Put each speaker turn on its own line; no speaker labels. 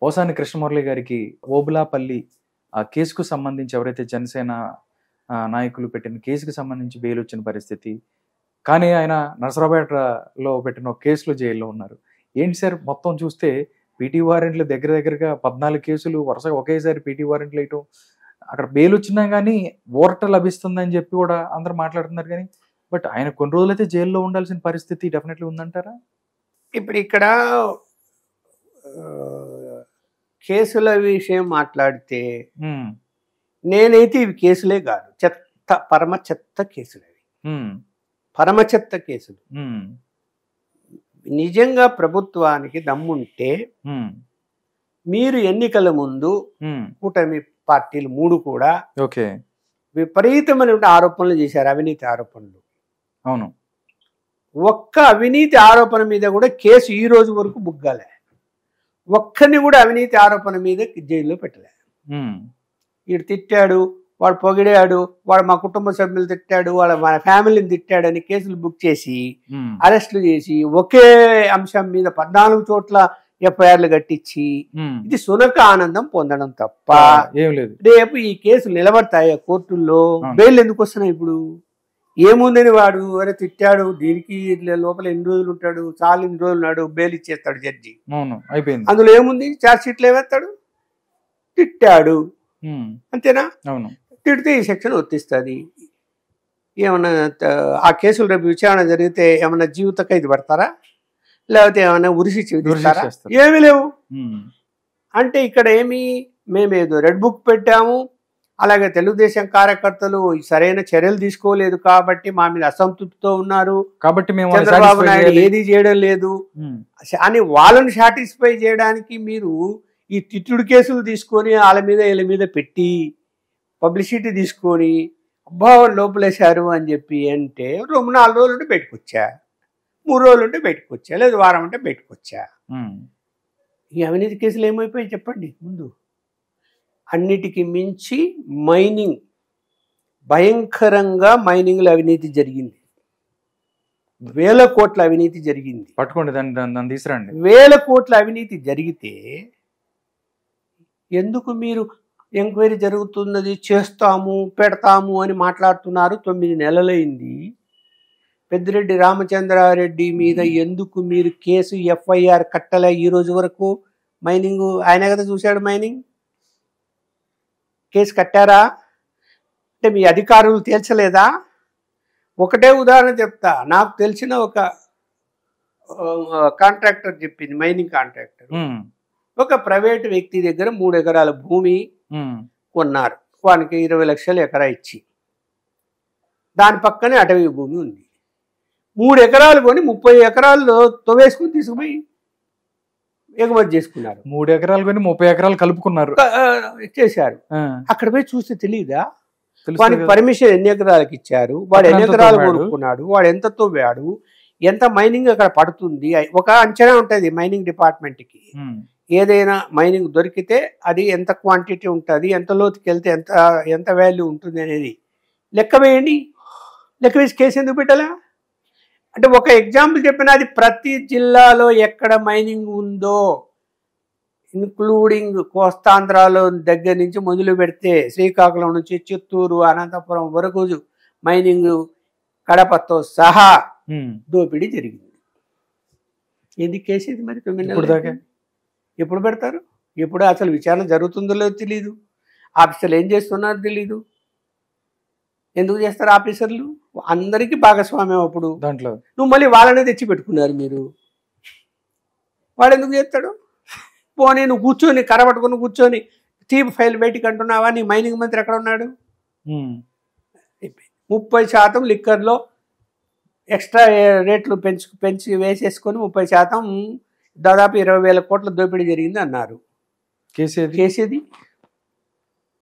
పోసాని కృష్ణమురళి గారికి ఓబులాపల్లి ఆ కేసుకు సంబంధించి ఎవరైతే జనసేన నాయకులు పెట్టిన కేసుకు సంబంధించి బెయిల్ వచ్చిన పరిస్థితి, కానీ ఆయన నరసరావుపేటలో పెట్టిన ఒక కేసులో జైల్లో ఉన్నారు. ఏంటి సార్ మొత్తం చూస్తే పీటీ వారెంట్లు దగ్గరగా 14 కేసులు వరుసగా ఒకేసారి పీటీ వారెంట్లు వేయటం, అక్కడ బెయిల్ వచ్చినా కానీ ఊరట లభిస్తుందని చెప్పి కూడా అందరూ మాట్లాడుతున్నారు. కానీ బట్ ఆయన కొన్ని రోజులైతే జైల్లో ఉండాల్సిన పరిస్థితి డెఫినెట్లీ ఉందంటారా?
ఇప్పుడు ఇక్కడ కేసుల విషయం మాట్లాడితే నేనైతే ఇవి కేసులే కాదు, చెత్త పరమ చెత్త కేసులు అవి, పరమ చెత్త కేసులు. నిజంగా ప్రభుత్వానికి దమ్ముంటే మీరు ఎన్నికల ముందు కూటమి పార్టీలు 3 కూడా విపరీతమైన ఆరోపణలు చేశారు, అవినీతి ఆరోపణలు.
అవును,
ఒక్క అవినీతి ఆరోపణ మీద కూడా కేసు ఈ రోజు వరకు బుగ్గాలే. ఒక్కరిని కూడా అవినీతి ఆరోపణ మీద జైల్లో పెట్టలే. వీడు తిట్టాడు, వాడు పొగిడాడు, వాడు మా కుటుంబ సభ్యులు తిట్టాడు, మన ఫ్యామిలీని తిట్టాడని కేసులు బుక్ చేసి అరెస్టులు చేసి ఒకే అంశం మీద 14 చోట్ల ఎఫ్ఐఆర్లు కట్టించి ఇది సునక ఆనందం పొందడం తప్ప రేపు ఈ కేసులు నిలబడతాయి కోర్టుల్లో. బెయిల్ ఎందుకు వస్తున్నాయి? ఇప్పుడు ఏముందని వాడు అరే తిట్టాడు, దీనికి లోపల ఎన్ని రోజులు ఉంటాడు, చాలా ఎన్ని రోజులు ఉన్నాడు, బెయిల్ ఇచ్చేస్తాడు జడ్జి.
అయిపోయింది.
అందులో ఏముంది? ఛార్జ్ షీట్లు ఏవేస్తాడు, తిట్టాడు అంతేనా? తిడితే ఈ సెక్షన్ వర్తిస్తుంది. ఏమన్నా ఆ కేసులు రేపు విచారణ జరిగితే ఏమన్నా జీవిత ఖైదు పడతారా, లేకపోతే ఏమన్నా ఉరిసి చేస్తారా? ఏమీ లేవు. అంటే ఇక్కడ ఏమి మేమేదో రెడ్ బుక్ పెట్టాము, అలాగే తెలుగుదేశం కార్యకర్తలు సరైన చర్యలు తీసుకోలేదు కాబట్టి మా మీద అసంతృప్తితో ఉన్నారు కాబట్టి చంద్రబాబు నాయుడు ఏది చేయడం లేదు అని వాళ్ళని సాటిస్ఫై చేయడానికి మీరు ఈ తిట్టుడు కేసులు తీసుకొని వాళ్ళ మీద వీళ్ళ మీద పెట్టి పబ్లిసిటీ తీసుకొని అబ్బా లోపలేశారు అని చెప్పి అంటే 4 రోజులు ఉంటే బయటకు వచ్చా, 3 రోజులు ఉంటే బయటకు వచ్చా, లేదు వారం అంటే బయటకు వచ్చా. ఈ అవినీతి కేసులు ఏమైపోయాయి చెప్పండి ముందు? అన్నిటికీ మించి మైనింగ్, భయంకరంగా మైనింగ్లో అవినీతి జరిగింది. 1000 కోట్ల అవినీతి జరిగింది.
పట్టుకోండి దాన్ని తీసుకురండి.
1000 కోట్ల అవినీతి జరిగితే ఎందుకు మీరు ఎంక్వైరీ జరుగుతున్నది చేస్తాము పెడతాము అని మాట్లాడుతున్నారు? 9 నెలలైంది. పెద్దిరెడ్డి రామచంద్రారెడ్డి మీద ఎందుకు మీరు కేసు ఎఫ్ఐఆర్ కట్టలే ఈ రోజు వరకు? మైనింగ్ ఆయన కదా చూశాడు, మైనింగ్ కేసు కట్టారా? అంటే మీ అధికారులు తేల్చలేదా? ఒకటే ఉదాహరణ చెప్తా. నాకు తెలిసిన ఒక కాంట్రాక్టర్ చెప్పింది, మైనింగ్ కాంట్రాక్టర్ ఒక ప్రైవేట్ వ్యక్తి దగ్గర 3 ఎకరాల భూమి కొన్నారు. వానికి 20 లక్షలు ఎకరా ఇచ్చి దాని పక్కనే అటవీ భూమి ఉంది. 3 ఎకరాలు కొని 30 ఎకరాల్లో తవ్వేసుకుని తీసుకుపోయి ఎగుమతి చేసుకున్నారు.
3 ఎకరాలు కొని 30 ఎకరాలు కలుపుకున్నారు
చేశారు. అక్కడ పోయి చూస్తే తెలియదా వానికి పర్మిషన్ ఎన్ని ఎకరాలకు ఇచ్చారు, వాడు ఎన్ని ఎకరాలు కొనుక్కున్నాడు, వాడు ఎంత తవ్వాడు, ఎంత మైనింగ్ అక్కడ పడుతుంది? ఒక అంచనా ఉంటుంది మైనింగ్ డిపార్ట్మెంట్కి. ఏదైనా మైనింగ్ దొరికితే అది ఎంత క్వాంటిటీ ఉంటుంది, ఎంత లోతుకి వెళ్తే ఎంత వాల్యూ ఉంటుంది అనేది లెక్క వేయండి. లెక్క వేసి కేసు ఎందుకు పెట్టాలా? అంటే ఒక ఎగ్జాంపుల్ చెప్పిన, అది ప్రతి జిల్లాలో ఎక్కడ మైనింగ్ ఉందో ఇన్క్లూడింగ్ కోస్తాంధ్రాలో దగ్గర నుంచి మొదలు పెడితే శ్రీకాకుళం నుంచి చిత్తూరు అనంతపురం వరకు మైనింగ్ కడపతో సహా దోపిడీ జరిగింది. ఎందుకు కేసేది మరి 9 నెలలు? ఎప్పుడు పెడతారు? ఎప్పుడు అసలు విచారణ జరుగుతుందో లేదో తెలీదు. ఆఫీసర్లు ఏం చేస్తున్నారో తెలీదు. ఎందుకు చేస్తారు ఆఫీసర్లు? అందరికీ భాగస్వామ్యం. అప్పుడు
దాంట్లో
నువ్వు మళ్ళీ వాళ్ళనే తెచ్చి పెట్టుకున్నారు మీరు. వాడు ఎందుకు చేస్తాడు? పోనీ నువ్వు కూర్చొని కరపట్టుకుని కూర్చొని చీప్ ఫైల్ బయటికి అంటున్నావా? నీ మైనింగ్ మంత్రి ఎక్కడ ఉన్నాడు? 30% లిక్కర్లో ఎక్స్ట్రా రేట్లు పెంచి వేసేసుకొని 30% దాదాపు 20,000 కోట్ల దోపిడీ జరిగింది అన్నారు.
కేసేది